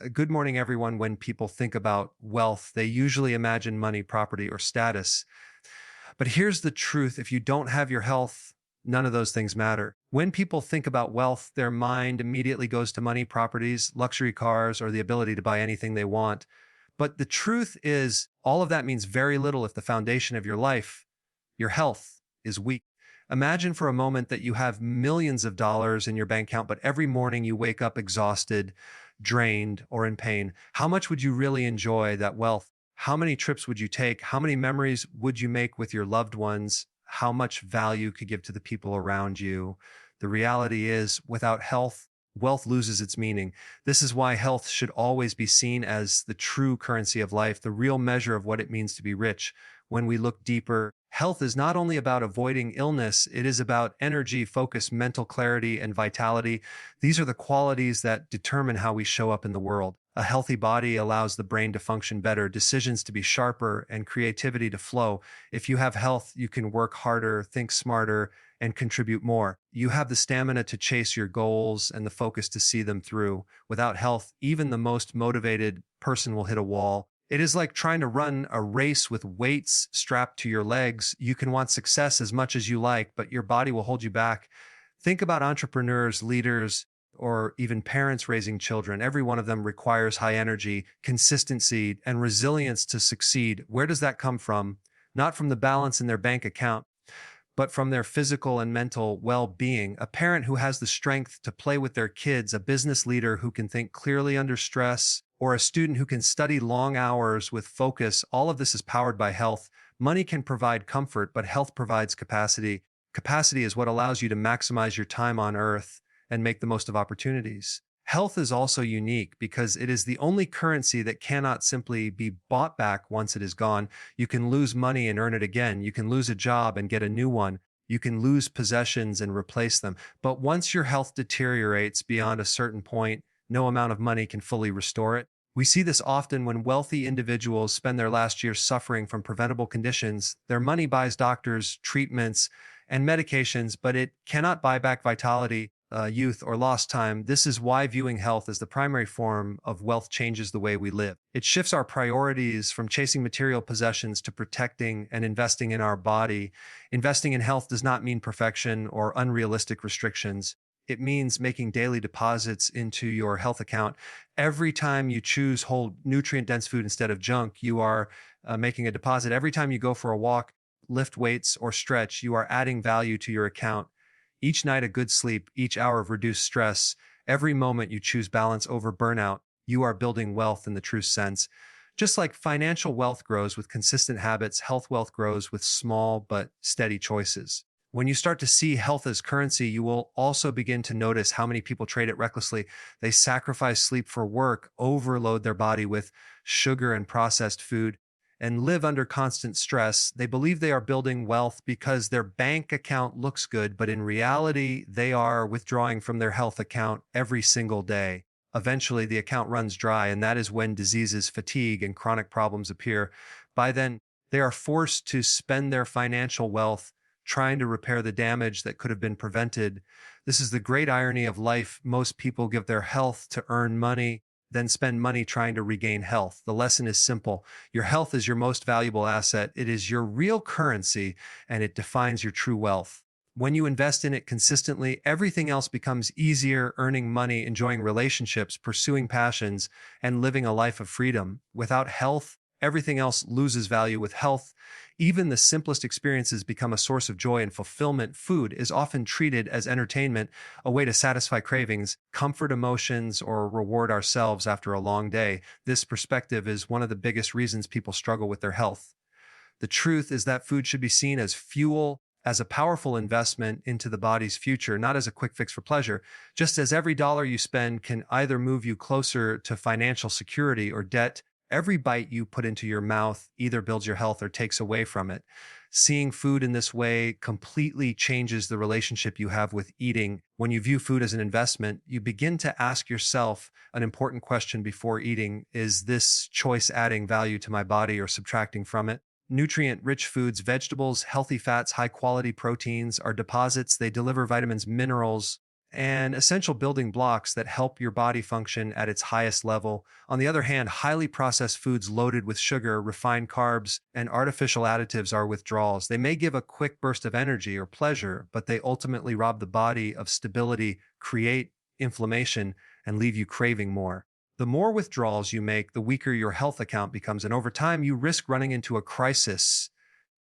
Good morning, everyone. When people think about wealth, they usually imagine money, property, or status. But here's the truth: if you don't have your health, none of those things matter. When people think about wealth, their mind immediately goes to money, properties, luxury cars, or the ability to buy anything they want. But the truth is, all of that means very little if the foundation of your life, your health, is weak. Imagine for a moment that you have millions of dollars in your bank account, but every morning you wake up exhausted, drained, or in pain. How much would you really enjoy that wealth? How many trips would you take? How many memories would you make with your loved ones? How much value could give to the people around you? The reality is, without health, wealth loses its meaning. This is why health should always be seen as the true currency of life, the real measure of what it means to be rich. When we look deeper, health is not only about avoiding illness, it is about energy, focus, mental clarity, and vitality. These are the qualities that determine how we show up in the world. A healthy body allows the brain to function better, decisions to be sharper, and creativity to flow. If you have health, you can work harder, think smarter, and contribute more. You have the stamina to chase your goals and the focus to see them through. Without health, even the most motivated person will hit a wall. It is like trying to run a race with weights strapped to your legs. You can want success as much as you like, but your body will hold you back. Think about entrepreneurs, leaders, or even parents raising children. Every one of them requires high energy, consistency, and resilience to succeed. Where does that come from? Not from the balance in their bank account, but from their physical and mental well-being. A parent who has the strength to play with their kids, a business leader who can think clearly under stress, or a student who can study long hours with focus, all of this is powered by health. Money can provide comfort, but health provides capacity. Capacity is what allows you to maximize your time on earth and make the most of opportunities. Health is also unique because it is the only currency that cannot simply be bought back once it is gone. You can lose money and earn it again. You can lose a job and get a new one. You can lose possessions and replace them. But once your health deteriorates beyond a certain point, no amount of money can fully restore it. We see this often when wealthy individuals spend their last years suffering from preventable conditions. Their money buys doctors, treatments, and medications, but it cannot buy back vitality, youth, or lost time. This is why viewing health as the primary form of wealth changes the way we live. It shifts our priorities from chasing material possessions to protecting and investing in our body. Investing in health does not mean perfection or unrealistic restrictions. It means making daily deposits into your health account. Every time you choose whole nutrient-dense food instead of junk, you are making a deposit. Every time you go for a walk, lift weights, or stretch, you are adding value to your account. Each night, a good sleep, each hour of reduced stress, every moment you choose balance over burnout, you are building wealth in the true sense. Just like financial wealth grows with consistent habits, health wealth grows with small but steady choices. When you start to see health as currency, you will also begin to notice how many people trade it recklessly. They sacrifice sleep for work, overload their body with sugar and processed food, and live under constant stress. They believe they are building wealth because their bank account looks good, but in reality, they are withdrawing from their health account every single day. Eventually, the account runs dry, and that is when diseases, fatigue, and chronic problems appear. By then, they are forced to spend their financial wealth trying to repair the damage that could have been prevented. This is the great irony of life. Most people give their health to earn money, then spend money trying to regain health. The lesson is simple. Your health is your most valuable asset. It is your real currency, and it defines your true wealth. When you invest in it consistently, everything else becomes easier: earning money, enjoying relationships, pursuing passions, and living a life of freedom. Without health, everything else loses value. With health, even the simplest experiences become a source of joy and fulfillment. Food is often treated as entertainment, a way to satisfy cravings, comfort emotions, or reward ourselves after a long day. This perspective is one of the biggest reasons people struggle with their health. The truth is that food should be seen as fuel, as a powerful investment into the body's future, not as a quick fix for pleasure. Just as every dollar you spend can either move you closer to financial security or debt, every bite you put into your mouth either builds your health or takes away from it. Seeing food in this way completely changes the relationship you have with eating. When you view food as an investment, you begin to ask yourself an important question before eating: is this choice adding value to my body or subtracting from it? Nutrient-rich foods, vegetables, healthy fats, high-quality proteins are deposits. They deliver vitamins, minerals, and essential building blocks that help your body function at its highest level. On the other hand, highly processed foods loaded with sugar, refined carbs, and artificial additives are withdrawals. They may give a quick burst of energy or pleasure, but they ultimately rob the body of stability, create inflammation, and leave you craving more. The more withdrawals you make, the weaker your health account becomes, and over time, you risk running into a crisis.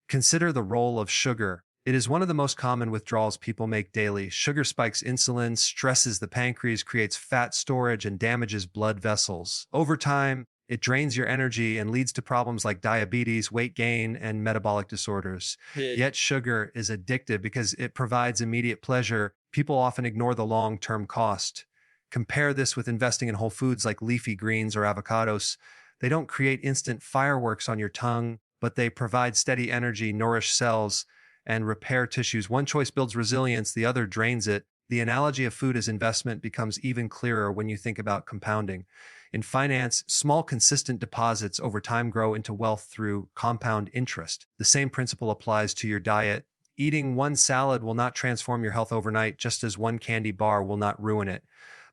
Consider the role of sugar. It is one of the most common withdrawals people make daily. Sugar spikes insulin, stresses the pancreas, creates fat storage, and damages blood vessels. Over time, it drains your energy and leads to problems like diabetes, weight gain, and metabolic disorders. Yeah. Yet sugar is addictive because it provides immediate pleasure. People often ignore the long-term cost. Compare this with investing in whole foods like leafy greens or avocados. They don't create instant fireworks on your tongue, but they provide steady energy, nourish cells, and repair tissues. One choice builds resilience, the other drains it. The analogy of food as investment becomes even clearer when you think about compounding. In finance, small, consistent deposits over time grow into wealth through compound interest. The same principle applies to your diet. Eating one salad will not transform your health overnight, just as one candy bar will not ruin it.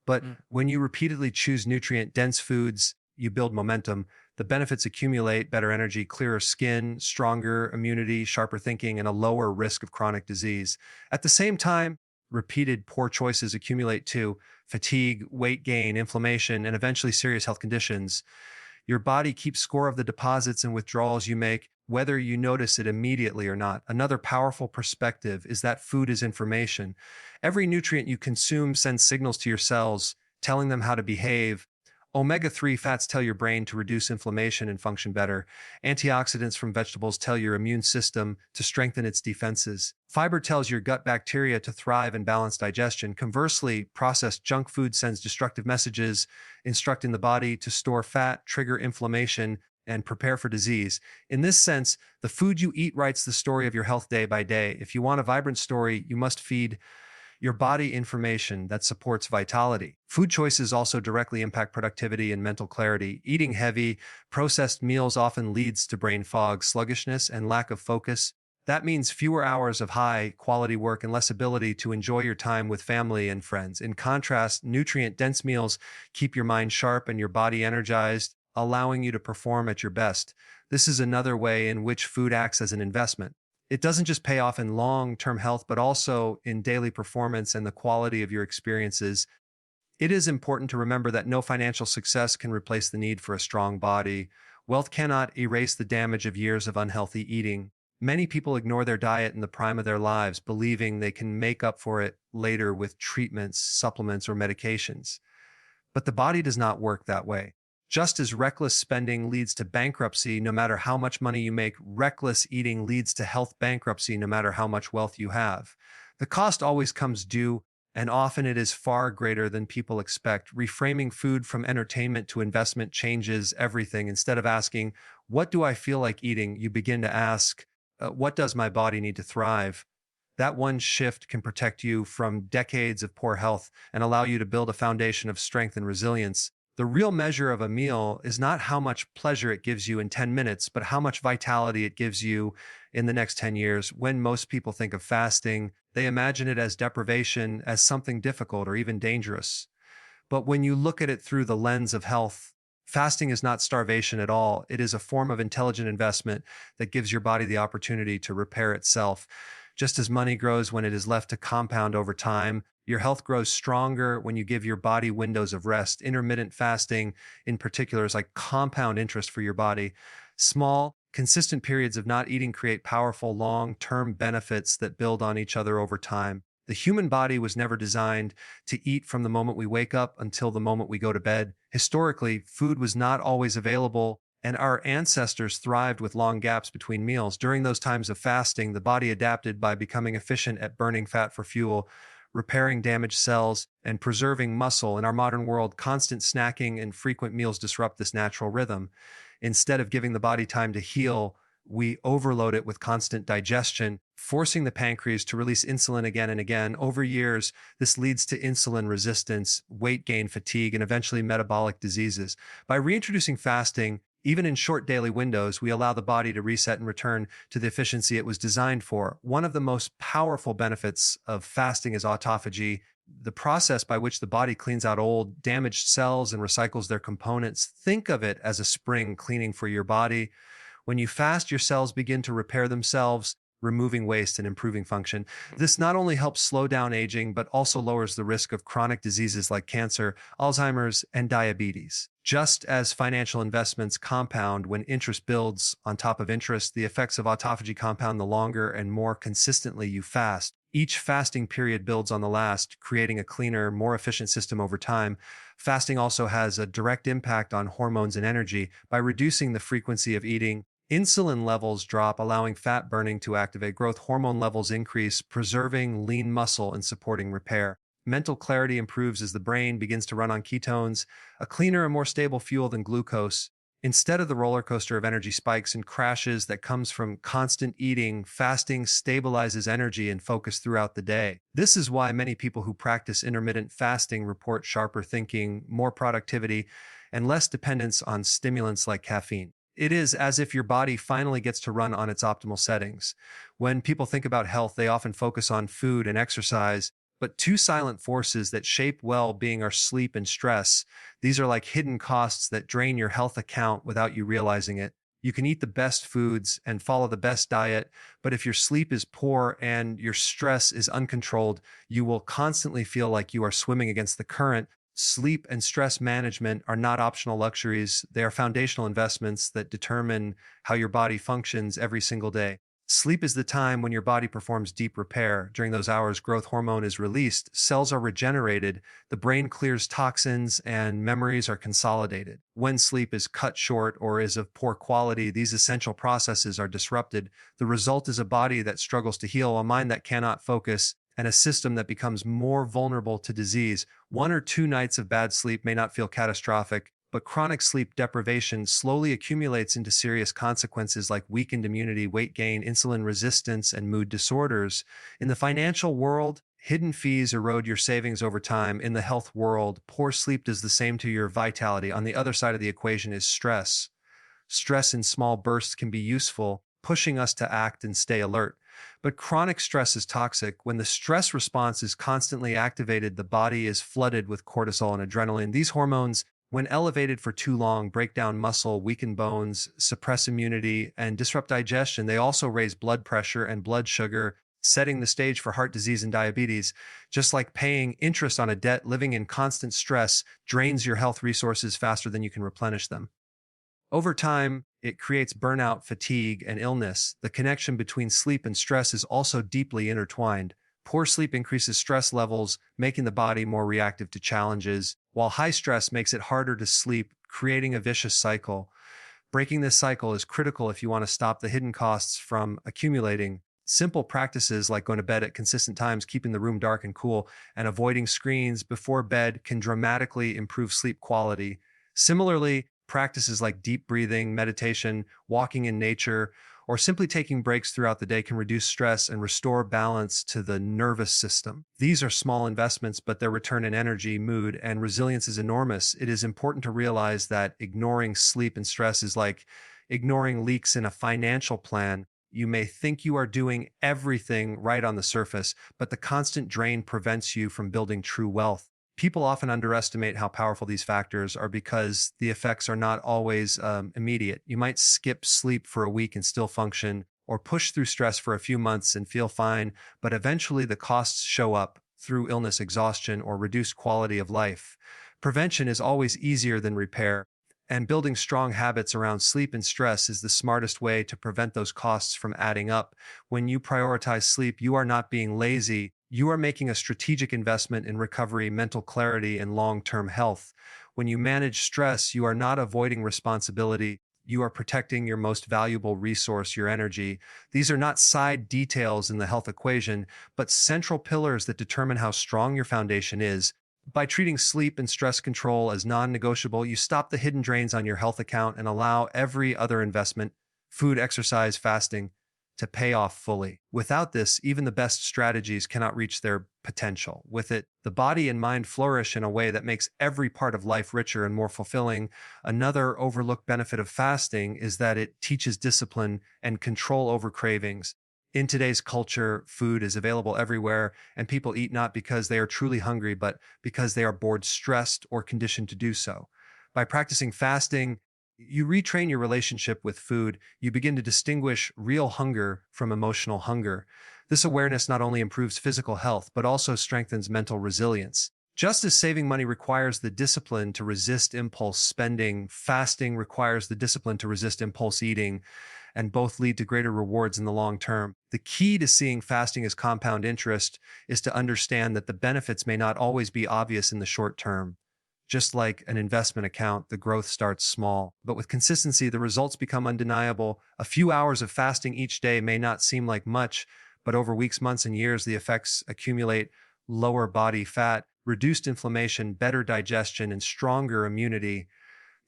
But Mm. when you repeatedly choose nutrient dense foods, you build momentum. The benefits accumulate: better energy, clearer skin, stronger immunity, sharper thinking, and a lower risk of chronic disease. At the same time, repeated poor choices accumulate too: fatigue, weight gain, inflammation, and eventually serious health conditions. Your body keeps score of the deposits and withdrawals you make, whether you notice it immediately or not. Another powerful perspective is that food is information. Every nutrient you consume sends signals to your cells, telling them how to behave. Omega-3 fats tell your brain to reduce inflammation and function better. Antioxidants from vegetables tell your immune system to strengthen its defenses. Fiber tells your gut bacteria to thrive and balance digestion. Conversely, processed junk food sends destructive messages, instructing the body to store fat, trigger inflammation, and prepare for disease. In this sense, the food you eat writes the story of your health day by day. If you want a vibrant story, you must feed your body information that supports vitality. Food choices also directly impact productivity and mental clarity. Eating heavy, processed meals often leads to brain fog, sluggishness, and lack of focus. That means fewer hours of high quality work and less ability to enjoy your time with family and friends. In contrast, nutrient dense meals keep your mind sharp and your body energized, allowing you to perform at your best. This is another way in which food acts as an investment. It doesn't just pay off in long-term health, but also in daily performance and the quality of your experiences. It is important to remember that no financial success can replace the need for a strong body. Wealth cannot erase the damage of years of unhealthy eating. Many people ignore their diet in the prime of their lives, believing they can make up for it later with treatments, supplements, or medications. But the body does not work that way. Just as reckless spending leads to bankruptcy, no matter how much money you make, reckless eating leads to health bankruptcy, no matter how much wealth you have. The cost always comes due, and often it is far greater than people expect. Reframing food from entertainment to investment changes everything. Instead of asking, "What do I feel like eating?" you begin to ask, "What does my body need to thrive?" That one shift can protect you from decades of poor health and allow you to build a foundation of strength and resilience. The real measure of a meal is not how much pleasure it gives you in 10 minutes, but how much vitality it gives you in the next 10 years. When most people think of fasting, they imagine it as deprivation, as something difficult or even dangerous. But when you look at it through the lens of health, fasting is not starvation at all. It is a form of intelligent investment that gives your body the opportunity to repair itself. Just as money grows when it is left to compound over time, your health grows stronger when you give your body windows of rest. Intermittent fasting, in particular, is like compound interest for your body. Small, consistent periods of not eating create powerful long-term benefits that build on each other over time. The human body was never designed to eat from the moment we wake up until the moment we go to bed. Historically, food was not always available, and our ancestors thrived with long gaps between meals. During those times of fasting, the body adapted by becoming efficient at burning fat for fuel, repairing damaged cells, and preserving muscle. In our modern world, constant snacking and frequent meals disrupt this natural rhythm. Instead of giving the body time to heal, we overload it with constant digestion, forcing the pancreas to release insulin again and again. Over years, this leads to insulin resistance, weight gain, fatigue, and eventually metabolic diseases. By reintroducing fasting, even in short daily windows, we allow the body to reset and return to the efficiency it was designed for. One of the most powerful benefits of fasting is autophagy. the process by which the body cleans out old, damaged cells and recycles their components. Think of it as a spring cleaning for your body. When you fast, your cells begin to repair themselves, removing waste and improving function. This not only helps slow down aging, but also lowers the risk of chronic diseases like cancer, Alzheimer's, and diabetes. Just as financial investments compound when interest builds on top of interest, the effects of autophagy compound the longer and more consistently you fast. Each fasting period builds on the last, creating a cleaner, more efficient system over time. Fasting also has a direct impact on hormones and energy. By reducing the frequency of eating, insulin levels drop, allowing fat burning to activate growth. Hormone levels increase, preserving lean muscle and supporting repair. Mental clarity improves as the brain begins to run on ketones, a cleaner and more stable fuel than glucose. Instead of the roller coaster of energy spikes and crashes that comes from constant eating, fasting stabilizes energy and focus throughout the day. This is why many people who practice intermittent fasting report sharper thinking, more productivity, and less dependence on stimulants like caffeine. It is as if your body finally gets to run on its optimal settings. When people think about health, they often focus on food and exercise, but two silent forces that shape well-being are sleep and stress. These are like hidden costs that drain your health account without you realizing it. You can eat the best foods and follow the best diet, but if your sleep is poor and your stress is uncontrolled, you will constantly feel like you are swimming against the current. Sleep and stress management are not optional luxuries. They are foundational investments that determine how your body functions every single day. Sleep is the time when your body performs deep repair. During those hours, growth hormone is released, cells are regenerated, the brain clears toxins, and memories are consolidated. When sleep is cut short or is of poor quality, these essential processes are disrupted. The result is a body that struggles to heal, a mind that cannot focus, and a system that becomes more vulnerable to disease. 1 or 2 nights of bad sleep may not feel catastrophic, but chronic sleep deprivation slowly accumulates into serious consequences like weakened immunity, weight gain, insulin resistance, and mood disorders. In the financial world, hidden fees erode your savings over time. In the health world, poor sleep does the same to your vitality. On the other side of the equation is stress. Stress in small bursts can be useful, pushing us to act and stay alert. But chronic stress is toxic. When the stress response is constantly activated, the body is flooded with cortisol and adrenaline. These hormones, when elevated for too long, break down muscle, weaken bones, suppress immunity, and disrupt digestion. They also raise blood pressure and blood sugar, setting the stage for heart disease and diabetes. Just like paying interest on a debt, living in constant stress drains your health resources faster than you can replenish them. Over time, it creates burnout, fatigue, and illness. The connection between sleep and stress is also deeply intertwined. Poor sleep increases stress levels, making the body more reactive to challenges, while high stress makes it harder to sleep, creating a vicious cycle. Breaking this cycle is critical if you want to stop the hidden costs from accumulating. Simple practices like going to bed at consistent times, keeping the room dark and cool, and avoiding screens before bed can dramatically improve sleep quality. Similarly, practices like deep breathing, meditation, walking in nature, or simply taking breaks throughout the day can reduce stress and restore balance to the nervous system. These are small investments, but their return in energy, mood, and resilience is enormous. It is important to realize that ignoring sleep and stress is like ignoring leaks in a financial plan. You may think you are doing everything right on the surface, but the constant drain prevents you from building true wealth. People often underestimate how powerful these factors are because the effects are not always immediate. You might skip sleep for a week and still function, or push through stress for a few months and feel fine, but eventually the costs show up through illness, exhaustion, or reduced quality of life. Prevention is always easier than repair, and building strong habits around sleep and stress is the smartest way to prevent those costs from adding up. When you prioritize sleep, you are not being lazy. You are making a strategic investment in recovery, mental clarity, and long-term health. When you manage stress, you are not avoiding responsibility. You are protecting your most valuable resource, your energy. These are not side details in the health equation, but central pillars that determine how strong your foundation is. By treating sleep and stress control as non-negotiable, you stop the hidden drains on your health account and allow every other investment, food, exercise, fasting, to pay off fully. Without this, even the best strategies cannot reach their potential. With it, the body and mind flourish in a way that makes every part of life richer and more fulfilling. Another overlooked benefit of fasting is that it teaches discipline and control over cravings. In today's culture, food is available everywhere, and people eat not because they are truly hungry, but because they are bored, stressed, or conditioned to do so. By practicing fasting, you retrain your relationship with food. You begin to distinguish real hunger from emotional hunger. This awareness not only improves physical health, but also strengthens mental resilience. Just as saving money requires the discipline to resist impulse spending, fasting requires the discipline to resist impulse eating, and both lead to greater rewards in the long term. The key to seeing fasting as compound interest is to understand that the benefits may not always be obvious in the short term. Just like an investment account, the growth starts small, but with consistency, the results become undeniable. A few hours of fasting each day may not seem like much, but over weeks, months, and years, the effects accumulate: lower body fat, reduced inflammation, better digestion, and stronger immunity.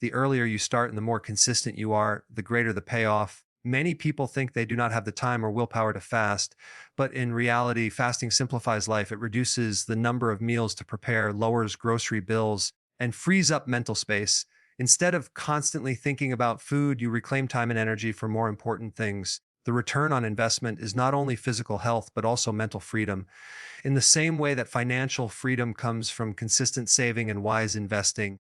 The earlier you start and the more consistent you are, the greater the payoff. Many people think they do not have the time or willpower to fast, but in reality, fasting simplifies life. It reduces the number of meals to prepare, lowers grocery bills, and frees up mental space. Instead of constantly thinking about food, you reclaim time and energy for more important things. The return on investment is not only physical health, but also mental freedom. In the same way that financial freedom comes from consistent saving and wise investing,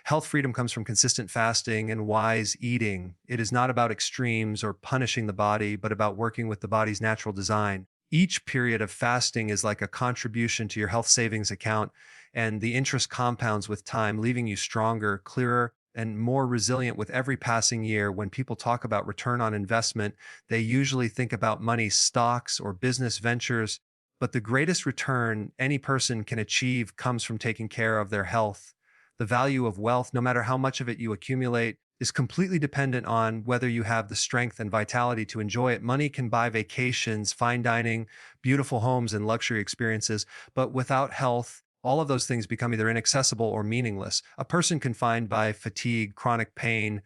health freedom comes from consistent fasting and wise eating. It is not about extremes or punishing the body, but about working with the body's natural design. Each period of fasting is like a contribution to your health savings account, and the interest compounds with time, leaving you stronger, clearer, and more resilient with every passing year. When people talk about return on investment, they usually think about money, stocks, or business ventures. But the greatest return any person can achieve comes from taking care of their health. The value of wealth, no matter how much of it you accumulate, is completely dependent on whether you have the strength and vitality to enjoy it. Money can buy vacations, fine dining, beautiful homes, and luxury experiences, but without health, all of those things become either inaccessible or meaningless. A person confined by fatigue, chronic pain,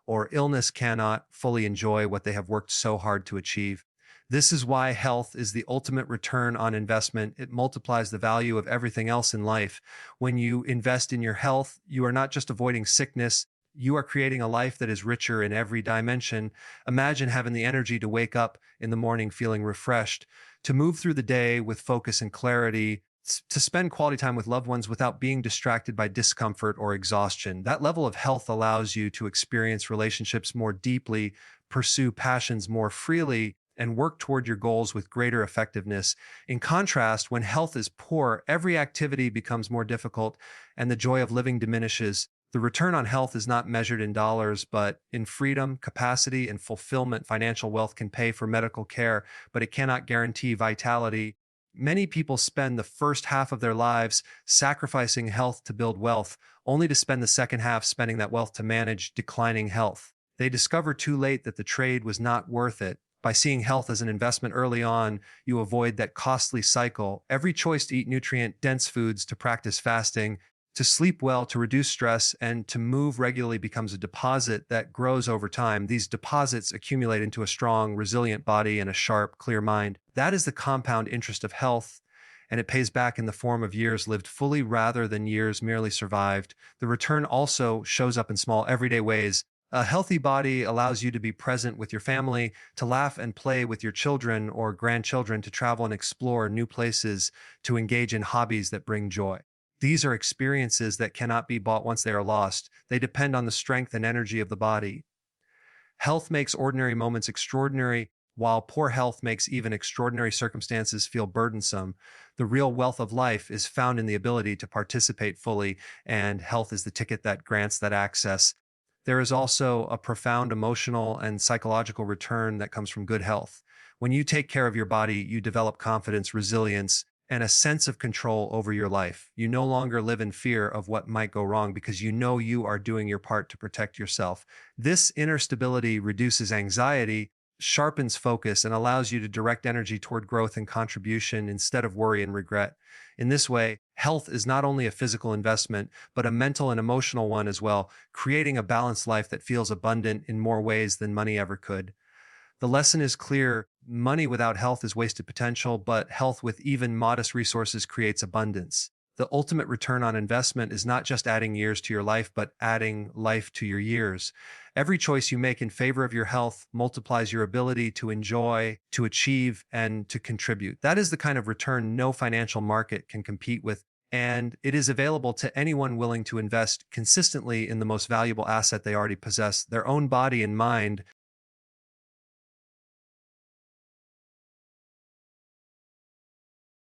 or illness cannot fully enjoy what they have worked so hard to achieve. This is why health is the ultimate return on investment. It multiplies the value of everything else in life. When you invest in your health, you are not just avoiding sickness, you are creating a life that is richer in every dimension. Imagine having the energy to wake up in the morning feeling refreshed, to move through the day with focus and clarity, to spend quality time with loved ones without being distracted by discomfort or exhaustion. That level of health allows you to experience relationships more deeply, pursue passions more freely, and work toward your goals with greater effectiveness. In contrast, when health is poor, every activity becomes more difficult and the joy of living diminishes. The return on health is not measured in dollars, but in freedom, capacity, and fulfillment. Financial wealth can pay for medical care, but it cannot guarantee vitality. Many people spend the first half of their lives sacrificing health to build wealth, only to spend the second half spending that wealth to manage declining health. They discover too late that the trade was not worth it. By seeing health as an investment early on, you avoid that costly cycle. Every choice to eat nutrient-dense foods, to practice fasting, to sleep well, to reduce stress, and to move regularly becomes a deposit that grows over time. These deposits accumulate into a strong, resilient body and a sharp, clear mind. That is the compound interest of health, and it pays back in the form of years lived fully rather than years merely survived. The return also shows up in small, everyday ways. A healthy body allows you to be present with your family, to laugh and play with your children or grandchildren, to travel and explore new places, to engage in hobbies that bring joy. These are experiences that cannot be bought once they are lost. They depend on the strength and energy of the body. Health makes ordinary moments extraordinary, while poor health makes even extraordinary circumstances feel burdensome. The real wealth of life is found in the ability to participate fully, and health is the ticket that grants that access. There is also a profound emotional and psychological return that comes from good health. When you take care of your body, you develop confidence, resilience, and a sense of control over your life. You no longer live in fear of what might go wrong because you know you are doing your part to protect yourself. This inner stability reduces anxiety, sharpens focus, and allows you to direct energy toward growth and contribution instead of worry and regret. In this way, health is not only a physical investment, but a mental and emotional one as well, creating a balanced life that feels abundant in more ways than money ever could. The lesson is clear: money without health is wasted potential, but health with even modest resources creates abundance. The ultimate return on investment is not just adding years to your life, but adding life to your years. Every choice you make in favor of your health multiplies your ability to enjoy, to achieve, and to contribute. That is the kind of return no financial market can compete with, and it is available to anyone willing to invest consistently in the most valuable asset they already possess, their own body and mind,